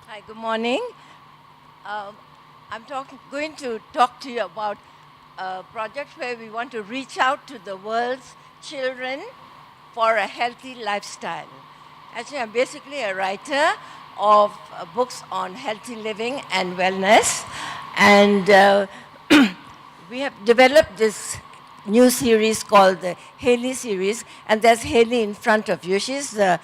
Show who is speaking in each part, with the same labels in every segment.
Speaker 1: Hi, good morning. Um, going to talk to you about a project where we want to reach out to the world's children for a healthy lifestyle. Actually, I'm basically a writer of books on healthy living and wellness. And we have developed this new series called the Hayley series. And there's Hayley in front of you. She's the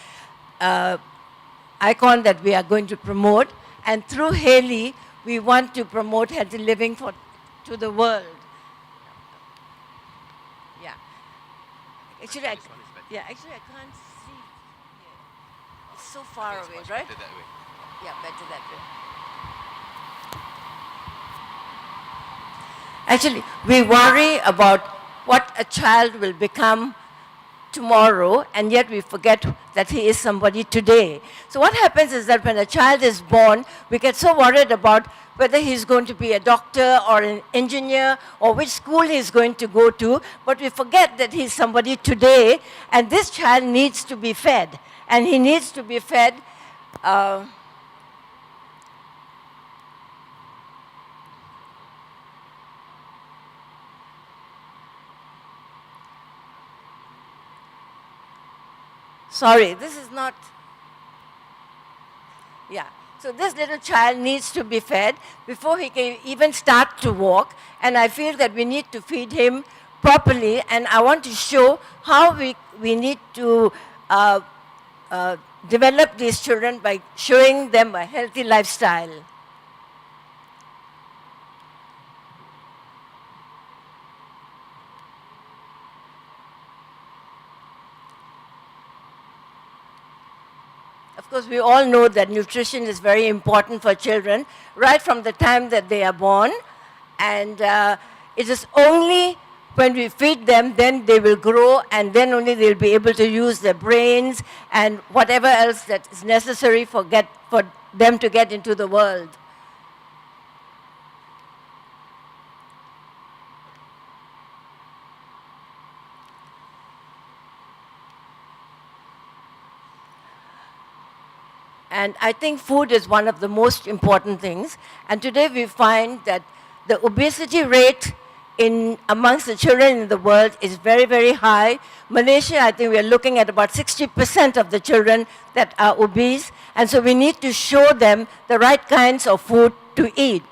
Speaker 1: icon that we are going to promote. And through Hayley, we want to promote healthy living to the world. Yeah. Actually, actually, I can't see. Yeah. It's so far away, right?
Speaker 2: Better that way.
Speaker 1: Yeah, better that way. Actually, we worry about what a child will become tomorrow, and yet we forget that he is somebody today. So what happens is that when a child is born, we get so worried about whether he's going to be a doctor or an engineer or which school he's going to go to, but we forget that he's somebody today, and this child needs to be fed. And he needs to be fed sorry, this is not, yeah. So this little child needs to be fed before he can even start to walk, and I feel that we need to feed him properly, and I want to show how we need to develop these children by showing them a healthy lifestyle. Of course, we all know that nutrition is very important for children right from the time that they are born. And it is only when we feed them, then they will grow, and then only they'll be able to use their brains and whatever else that is necessary for them to get into the world. And I think food is one of the most important things. And today we find that the obesity rate amongst the children in the world is very, very high. Malaysia, I think we are looking at about 60% of the children that are obese. And so we need to show them the right kinds of food to eat.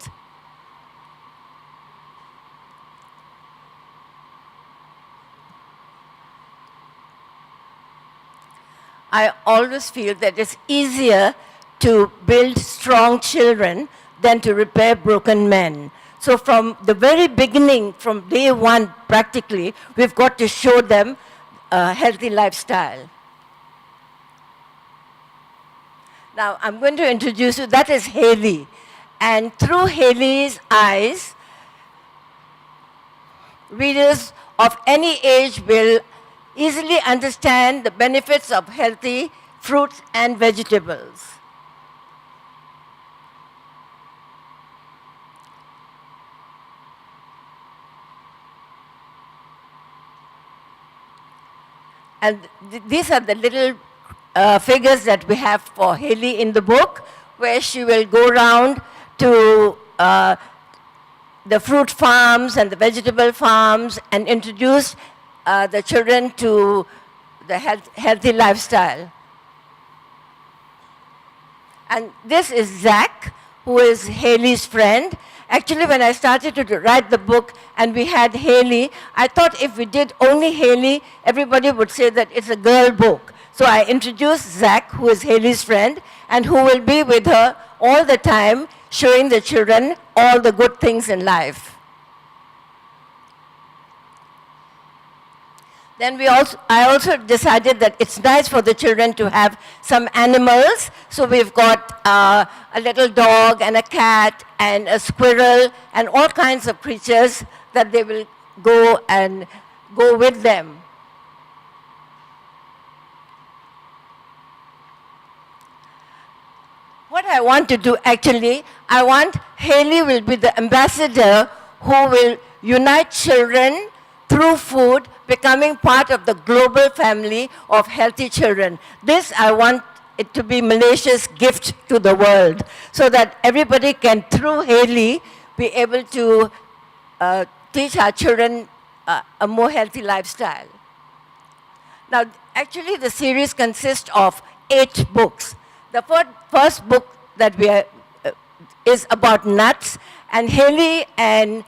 Speaker 1: I always feel that it's easier to build strong children than to repair broken men. So from the very beginning, from day one practically, we've got to show them a healthy lifestyle. Now I'm going to introduce you, that is Hayley. And through Hayley's eyes, readers of any age will easily understand the benefits of healthy fruits and vegetables. And these are the little figures that we have for Hayley in the book, where she will go around to the fruit farms and the vegetable farms and introduce the children to the healthy lifestyle. And this is Zach, who is Hayley's friend. Actually, when I started to write the book and we had Hayley, I thought if we did only Hayley, everybody would say that it's a girl book. So I introduced Zach, who is Hayley's friend, and who will be with her all the time, showing the children all the good things in life. Then I also decided that it's nice for the children to have some animals. So we've got a little dog and a cat and a squirrel and all kinds of creatures that they will go with them. What I want to do actually, I want Hayley will be the ambassador who will unite children through food, becoming part of the global family of healthy children. This I want it to be Malaysia's gift to the world, so that everybody can, through Hayley, be able to teach our children a more healthy lifestyle. Now, actually, the series consists of 8 books. The first book that we are, is about nuts, and Hayley and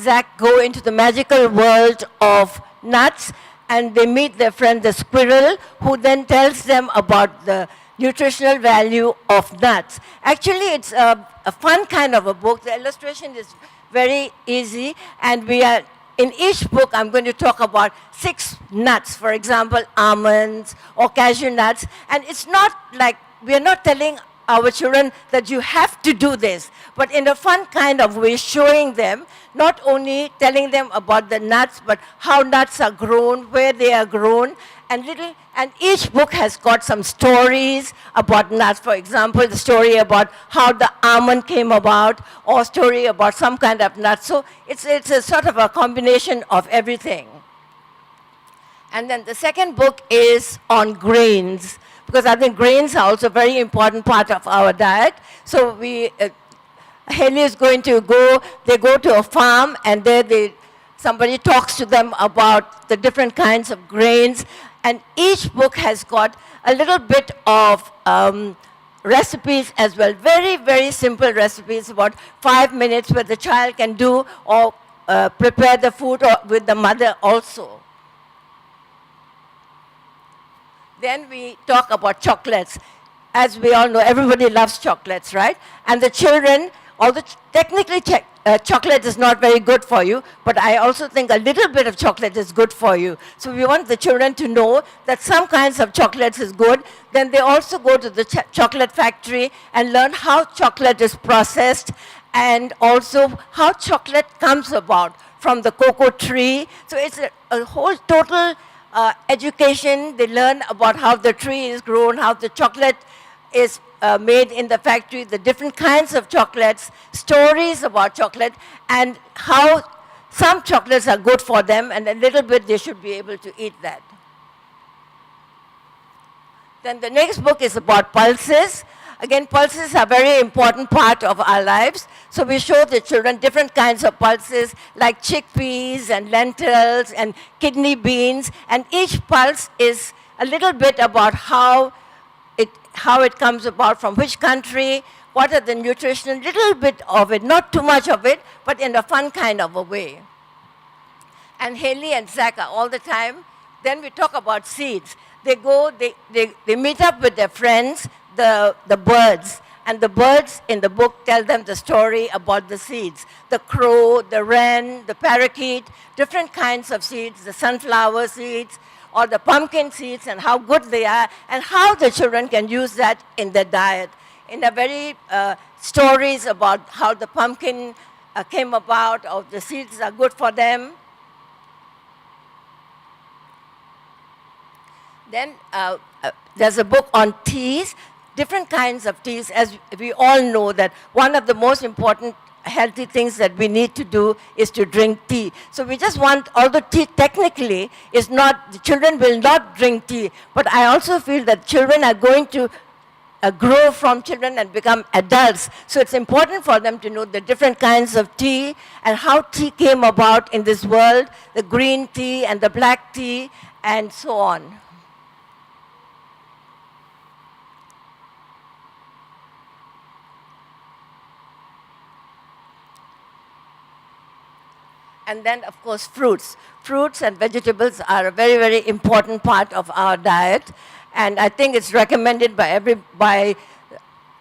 Speaker 1: Zach go into the magical world of nuts, and they meet their friend the squirrel, who then tells them about the nutritional value of nuts. Actually, it's a fun kind of a book. The illustration is very easy, and we are, in each book, I'm going to talk about 6 nuts, for example, almonds or cashew nuts, and it's not like, we're not telling our children that you have to do this, but in a fun kind of way, showing them, not only telling them about the nuts, but how nuts are grown, where they are grown, and each book has got some stories about nuts. For example, the story about how the almond came about, or story about some kind of nut. So it's a sort of a combination of everything. And then the second book is on grains, because I think grains are also a very important part of our diet. So Hayley is going to they go to a farm, and there somebody talks to them about the different kinds of grains, and each book has got a little bit of recipes as well, very, very simple recipes, about 5 minutes, where the child can do or prepare the food, or with the mother also. Then we talk about chocolates. As we all know, everybody loves chocolates, right? And the children, although technically chocolate is not very good for you, but I also think a little bit of chocolate is good for you. So we want the children to know that some kinds of chocolates is good. Then they also go to the chocolate factory and learn how chocolate is processed, and also how chocolate comes about from the cocoa tree. So it's a whole total education. They learn about how the tree is grown, how the chocolate is made in the factory, the different kinds of chocolates, stories about chocolate, and how some chocolates are good for them, and a little bit they should be able to eat that. Then the next book is about pulses. Again, pulses are a very important part of our lives. So we show the children different kinds of pulses, like chickpeas and lentils and kidney beans. And each pulse is a little bit about how it comes about, from which country, what are the nutrition, little bit of it, not too much of it, but in a fun kind of a way. And Hayley and Zach are all the time. Then we talk about seeds. They meet up with their friends, the birds, and the birds in the book tell them the story about the seeds. The crow, the wren, the parakeet, different kinds of seeds, the sunflower seeds, or the pumpkin seeds, and how good they are, and how the children can use that in their diet. In a very stories about how the pumpkin came about, or the seeds are good for them. Then there's a book on teas, different kinds of teas. As we all know, that one of the most important healthy things that we need to do is to drink tea. So we just want, although tea technically is not, the children will not drink tea, but I also feel that children are going to grow from children and become adults. So it's important for them to know the different kinds of tea and how tea came about in this world, the green tea and the black tea, and so on. And then, of course, fruits. Fruits and vegetables are a very, very important part of our diet. And I think it's recommended by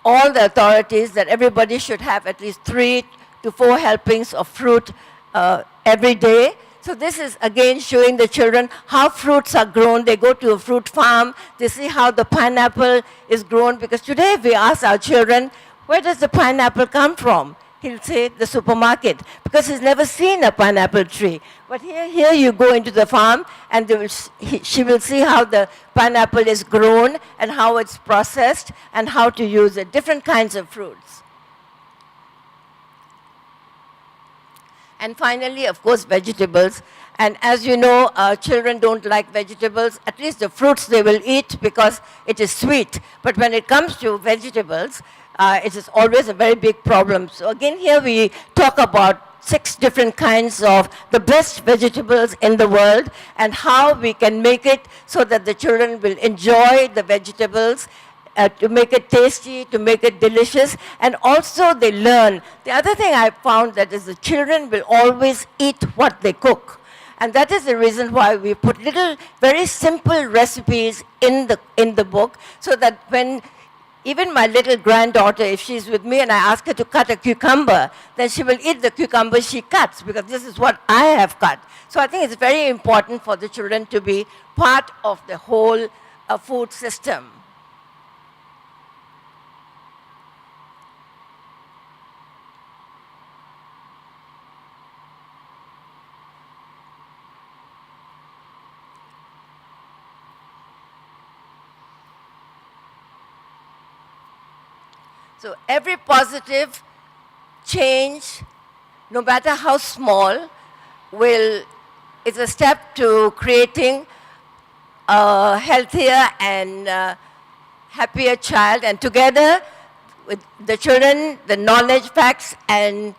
Speaker 1: all the authorities that everybody should have at least 3 to 4 helpings of fruit every day. So this is, again, showing the children how fruits are grown. They go to a fruit farm. They see how the pineapple is grown. Because today, if we ask our children, where does the pineapple come from? He'll say the supermarket, because he's never seen a pineapple tree. But here you go into the farm, and she will see how the pineapple is grown and how it's processed and how to use it, different kinds of fruits. And finally, of course, vegetables. And as you know, children don't like vegetables. At least the fruits they will eat because it is sweet. But when it comes to vegetables, it is always a very big problem. So again, here we talk about 6 different kinds of the best vegetables in the world and how we can make it so that the children will enjoy the vegetables, to make it tasty, to make it delicious, and also they learn. The other thing I found that is the children will always eat what they cook. And that is the reason why we put little, very simple recipes in the book, so that when even my little granddaughter, if she's with me and I ask her to cut a cucumber, then she will eat the cucumber she cuts, because this is what I have cut. So I think it's very important for the children to be part of the whole food system. So every positive change, no matter how small, is a step to creating a healthier and happier child. And together with the children, the knowledge, facts, and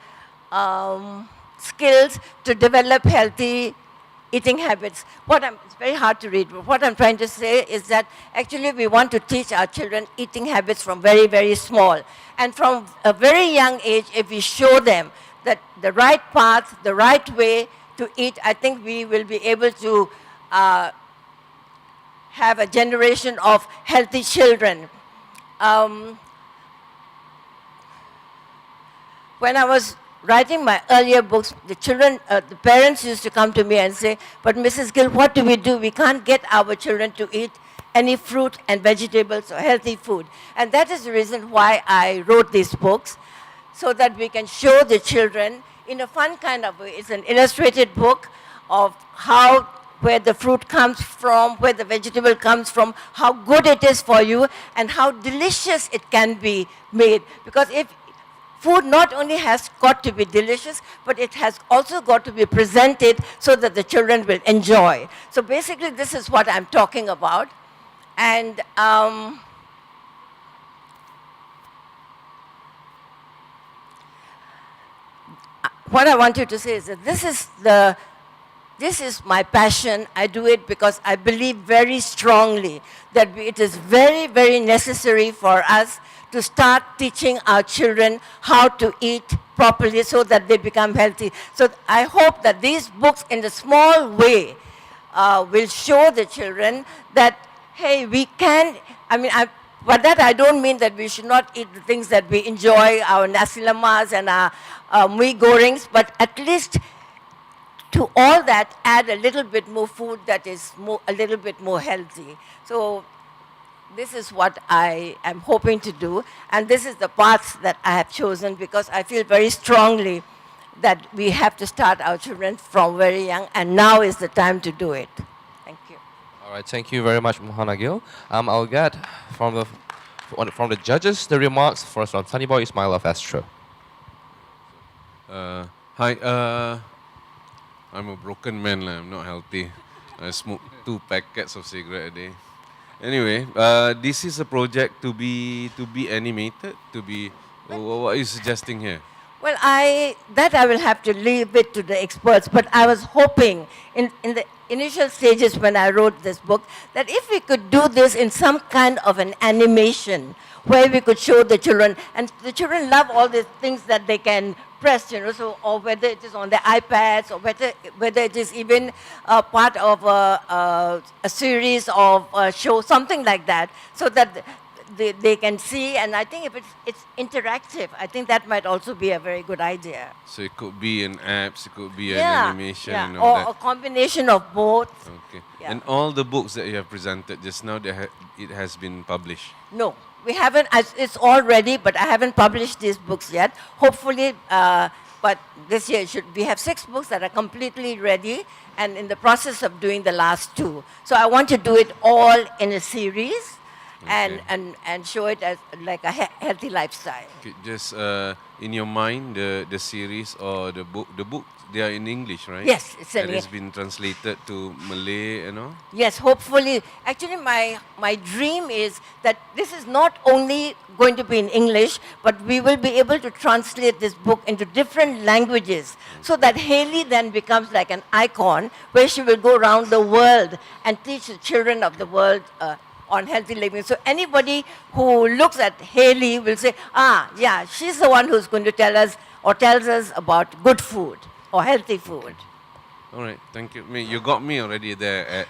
Speaker 1: skills to develop healthy eating habits. It's very hard to read, but what I'm trying to say is that actually we want to teach our children eating habits from very, very small. And from a very young age, if we show them that the right path, the right way to eat, I think we will be able to have a generation of healthy children. When I was writing my earlier books, the parents used to come to me and say, but Mrs. Gill, what do? We can't get our children to eat any fruit and vegetables or healthy food. And that is the reason why I wrote these books, so that we can show the children in a fun kind of way. It's an illustrated book of where the fruit comes from, where the vegetable comes from, how good it is for you, and how delicious it can be made. Because if food not only has got to be delicious, but it has also got to be presented so that the children will enjoy. So basically, this is what I'm talking about. And what I want you to say is that this is my passion. I do it because I believe very strongly that it is very, very necessary for us to start teaching our children how to eat properly so that they become healthy. So I hope that these books, in a small way, will show the children that, hey, we can, by that I don't mean that we should not eat the things that we enjoy, our nasi lemas and our mee goreng, but at least to all that, add a little bit more food that is a little bit more healthy. So this is what I am hoping to do, and this is the path that I have chosen, because I feel very strongly that we have to start our children from very young, and now is the time to do it. Thank you.
Speaker 2: All right, thank you very much, Mohana Gill. I'll get from the judges the remarks first from Sunny Boy Ismail of Astro.
Speaker 3: Hi, I'm a broken man, I'm not healthy. I smoke 2 packets of cigarette a day. Anyway, this is a project to be animated, what are you suggesting here?
Speaker 1: Well, I will have to leave it to the experts, but I was hoping in the initial stages when I wrote this book that if we could do this in some kind of an animation where we could show the children, and the children love all these things that they can press, so, or whether it is on their iPads, or whether it is even part of a series of a show, something like that, so that they can see. And I think if it's interactive, I think that might also be a very good idea.
Speaker 3: So it could be an apps, it could be an animation, and
Speaker 1: or
Speaker 3: that.
Speaker 1: A combination of both.
Speaker 3: Okay.
Speaker 1: Yeah.
Speaker 3: And all the books that you have presented just now, it has been published?
Speaker 1: No, we haven't. It's all ready, but I haven't published these books yet. Hopefully, but this year we have 6 books that are completely ready, and in the process of doing the last 2. So I want to do it all in a series.
Speaker 3: Okay.
Speaker 1: And show it as like a healthy lifestyle.
Speaker 3: Okay, just in your mind, the series or the book they are in English, right?
Speaker 1: Yes, it's in
Speaker 3: and it's
Speaker 1: English.
Speaker 3: been translated to Malay and all.
Speaker 1: Yes, hopefully. Actually, my dream is that this is not only going to be in English, but we will be able to translate this book into different languages so that Hayley then becomes like an icon where she will go around the world and teach the children of the world on healthy living. So anybody who looks at Hayley will say, yeah, she's the one who's going to tell us or tells us about good food or healthy food.
Speaker 3: All right, thank you. You got me already there at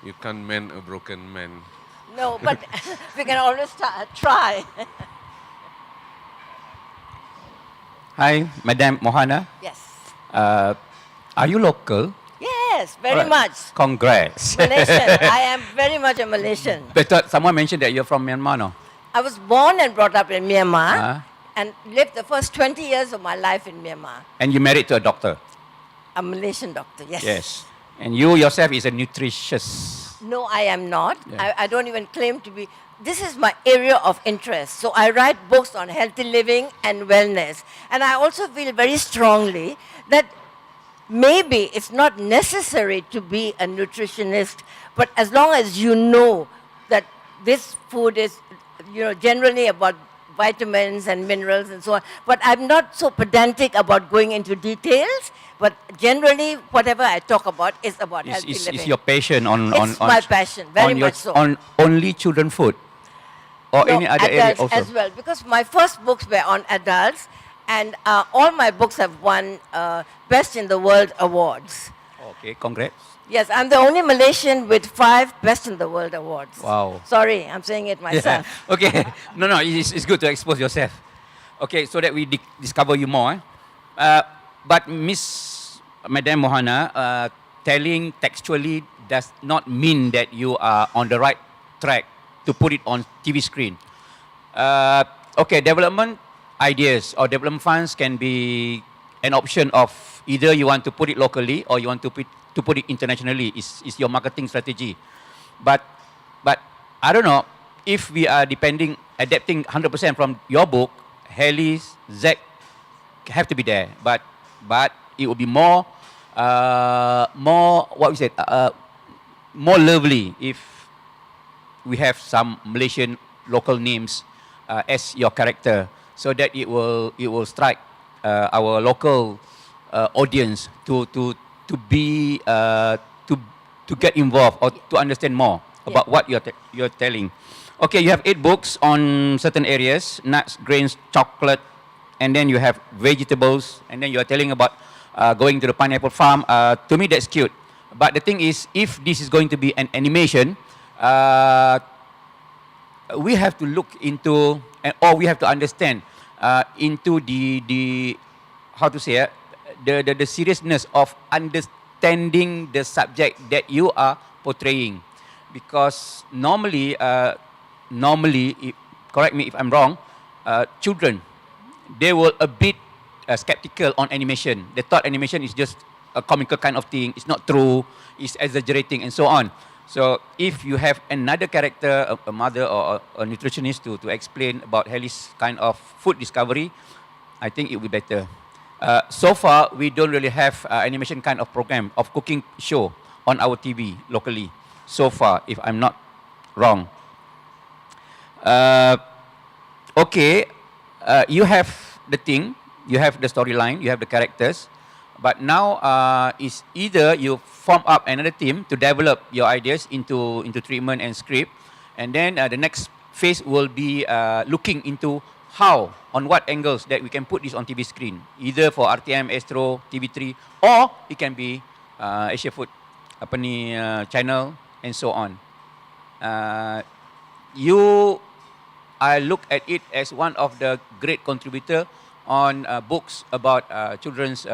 Speaker 3: you can't mend a broken man.
Speaker 1: No, but we can always try.
Speaker 4: Hi, Madam Mohana.
Speaker 1: Yes.
Speaker 4: Are you local?
Speaker 1: Yes, very
Speaker 4: Alright.
Speaker 1: much.
Speaker 4: Congrats.
Speaker 1: Malaysian. I am very much a Malaysian.
Speaker 4: But someone mentioned that you're from Myanmar, no?
Speaker 1: I was born and brought up in Myanmar
Speaker 4: Uh-huh.
Speaker 1: and lived the first 20 years of my life in Myanmar.
Speaker 4: And you married to a doctor?
Speaker 1: A Malaysian doctor, yes.
Speaker 4: Yes. And you yourself is a nutritious.
Speaker 1: No, I am not.
Speaker 4: Yeah.
Speaker 1: I don't even claim to be. This is my area of interest. So I write books on healthy living and wellness. And I also feel very strongly that maybe it's not necessary to be a nutritionist, but as long as you know that this food is, generally about vitamins and minerals and so on. But I'm not so pedantic about going into details, but generally whatever I talk about is about healthy living.
Speaker 4: Is your passion on
Speaker 1: It's my passion, very much so.
Speaker 4: On only children food? Or
Speaker 1: No,
Speaker 4: any other area
Speaker 1: adults
Speaker 4: also?
Speaker 1: as well, because my first books were on adults, and all my books have won Best in the World awards.
Speaker 4: Okay, congrats.
Speaker 1: Yes, I'm the only Malaysian with 5 Best in the World awards.
Speaker 4: Wow.
Speaker 1: Sorry, I'm saying it myself.
Speaker 4: Yeah. Okay. No, it's good to expose yourself. Okay, so that we discover you more. But Miss Madam Mohana, telling textually does not mean that you are on the right track to put it on TV screen. Okay, development ideas or development funds can be an option of either you want to put it locally or you want to put it internationally. Is your marketing strategy. But I don't know if we are adapting 100% from your book. Hayley, Zach have to be there, but it will be more what we said, more lovely if we have some Malaysian local names as your character, so that it will strike our local audience to be to get involved or to understand more about what you're telling. Okay, you have 8 books on certain areas: nuts, grains, chocolate, and then you have vegetables, and then you are telling about going to the pineapple farm. To me, that's cute. But the thing is, if this is going to be an animation, we have to look into, or we have to understand into the how to say the seriousness of understanding the subject that you are portraying, because normally, correct me if I'm wrong, children, they were a bit skeptical on animation. They thought animation is just a comical kind of thing. It's not true. It's exaggerating and so on. So if you have another character, a mother or a nutritionist to explain about Hayley's kind of food discovery, I think it will be better. So far, we don't really have animation kind of program of cooking show on our TV locally. So far, if I'm not wrong. Okay, you have the thing, you have the storyline, you have the characters, but now is either you form up another team to develop your ideas into treatment and script, and then the next phase will be looking into how, on what angles that we can put this on TV screen, either for RTM, Astro, TV3, or it can be Asia Food channel and so on. I look at it as one of the great contributor on books about children's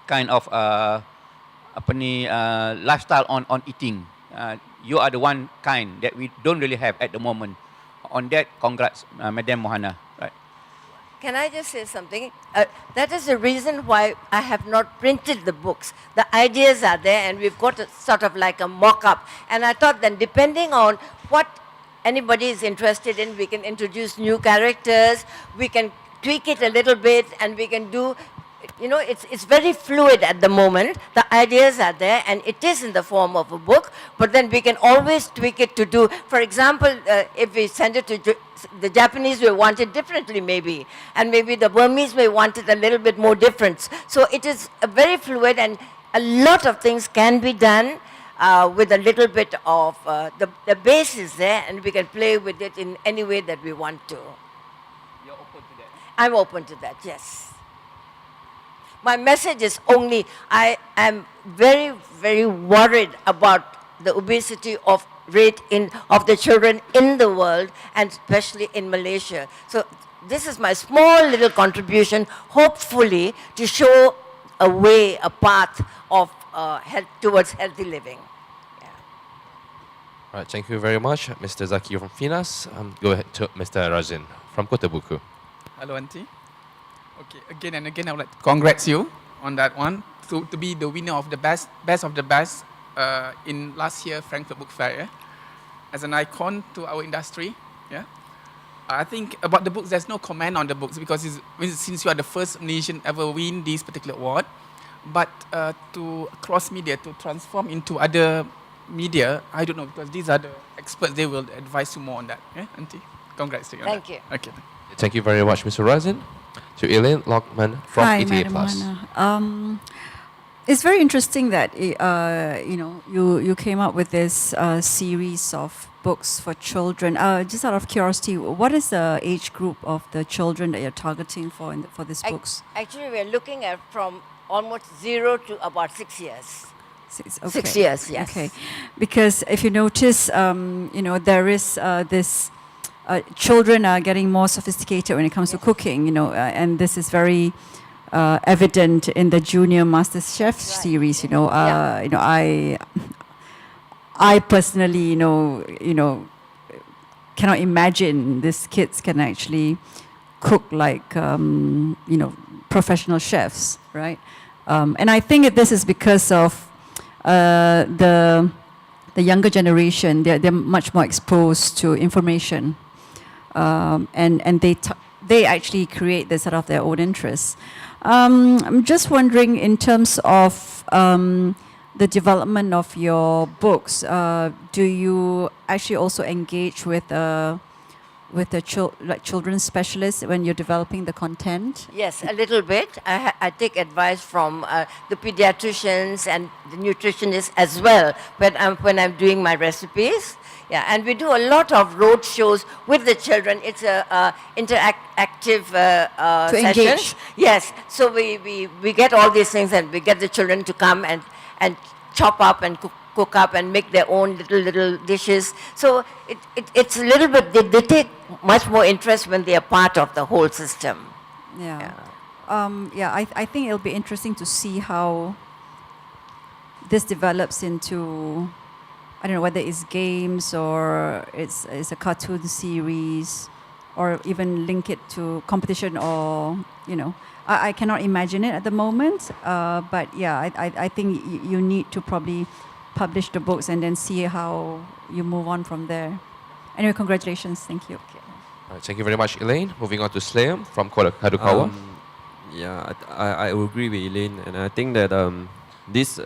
Speaker 4: kind of lifestyle on eating. You are the one kind that we don't really have at the moment. On that, congrats, Madam Mohana. Right.
Speaker 1: Can I just say something? That is the reason why I have not printed the books. The ideas are there, and we've got a, sort of like a mock-up. And I thought then, depending on what anybody is interested in, we can introduce new characters, we can tweak it a little bit, and we can do, it's very fluid at the moment. The ideas are there, and it is in the form of a book, but then we can always tweak it to do, for example, if we send it to the Japanese, may want it differently maybe, and maybe the Burmese may want it a little bit more different. So it is very fluid, and a lot of things can be done with a little bit of, the base is there, and we can play with it in any way that we want to.
Speaker 4: You're open to that?
Speaker 1: I'm open to that, yes. My message is only, I am very, very worried about the obesity rate of the children in the world, and especially in Malaysia. So this is my small little contribution, hopefully, to show a way, a path of health towards healthy living. Yeah.
Speaker 2: All right, thank you very much, Mr. Zaki from Finas. Go ahead to Mr. Razin from Kota Buku.
Speaker 5: Hello, Auntie. Okay, again and again, I would like to congrats you on that one. To be the winner of the best of the best in last year Frankfurt Book Fair, yeah? As an icon to our industry. Yeah? I think about the books, there's no comment on the books because since you are the first Malaysian ever win this particular award, but to cross media, to transform into other media, I don't know, because these are the experts, they will advise you more on that. Yeah, Auntie? Congrats to you.
Speaker 1: Thank you.
Speaker 5: Okay.
Speaker 2: Thank you very much, Mr. Razin. To Elaine Lockman from
Speaker 6: Hi,
Speaker 2: ETA
Speaker 6: Madam
Speaker 2: Plus.
Speaker 6: Mohana. It's very interesting that you came up with this series of books for children. Just out of curiosity, what is the age group of the children that you're targeting for these books?
Speaker 1: Actually, we're looking at from almost 0 to about 6 years.
Speaker 6: 6, okay.
Speaker 1: 6 years, yes.
Speaker 6: Okay, because if you notice, there is this. Children are getting more sophisticated when it comes to cooking, and this is very evident in the Junior Master Chef series. I personally, cannot imagine these kids can actually cook like, professional chefs, right? And I think this is because of the younger generation. They're much more exposed to information. And they actually create this out of their own interests. I'm just wondering, in terms of the development of your books, do you actually also engage with the children's specialists when you're developing the content?
Speaker 1: Yes, a little bit. I take advice from the pediatricians and the nutritionists as well when I'm doing my recipes. Yeah, and we do a lot of road shows with the children. It's a interactive sessions.
Speaker 6: Engage.
Speaker 1: Yes, so we get all these things, and we get the children to come and chop up and cook up and make their own little dishes. So it's a little bit, they take much more interest when they are part of the whole system.
Speaker 6: Yeah. I think it'll be interesting to see how this develops into, I don't know whether it's games or it's a cartoon series, or even link it to competition, or I cannot imagine it at the moment. But yeah, I think you need to probably publish the books and then see how you move on from there. Anyway, congratulations. Thank you.
Speaker 2: All right, thank you very much, Elaine. Moving on to Slayam from Kadukawa.
Speaker 7: I agree with Elaine, and I think that this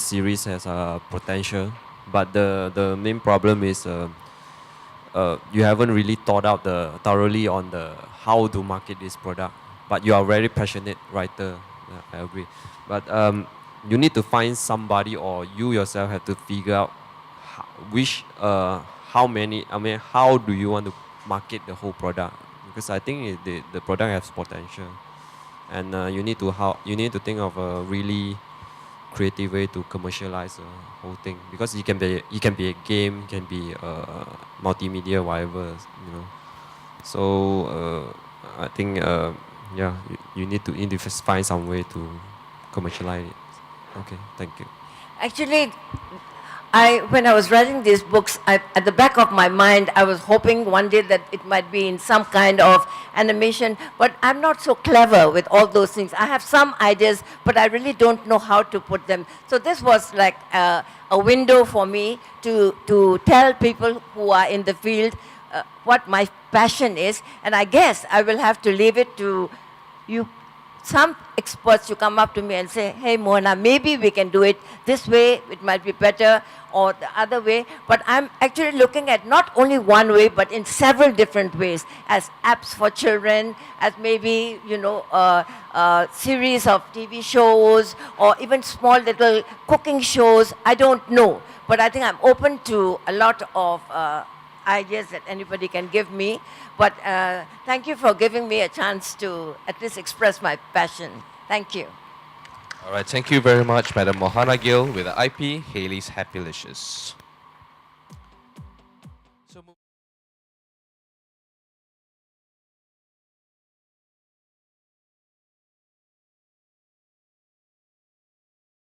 Speaker 7: series has potential, but the main problem is you haven't really thought out thoroughly on how to market this product. But you are a very passionate writer. I agree, but you need to find somebody, or you yourself have to figure out how do you want to market the whole product, because I think the product has potential. And you need to think of a really creative way to commercialize the whole thing, because it can be a game, it can be multimedia, whatever, So I think you need to find some way to commercialize it. Okay, thank you.
Speaker 1: Actually, when I was writing these books, at the back of my mind, I was hoping one day that it might be in some kind of animation, but I'm not so clever with all those things. I have some ideas, but I really don't know how to put them. So this was like a window for me to tell people who are in the field what my passion is. And I guess I will have to leave it to you, some experts, to come up to me and say, hey, Mohana, maybe we can do it this way, it might be better, or the other way. But I'm actually looking at not only one way, but in several different ways, as apps for children, as maybe, series of TV shows, or even small little cooking shows. I don't know. But I think I'm open to a lot of ideas that anybody can give me. But thank you for giving me a chance to at least express my passion. Thank you.
Speaker 2: All right, thank you very much, Madam Mohana Gill with the IP Hayley's Happylicious.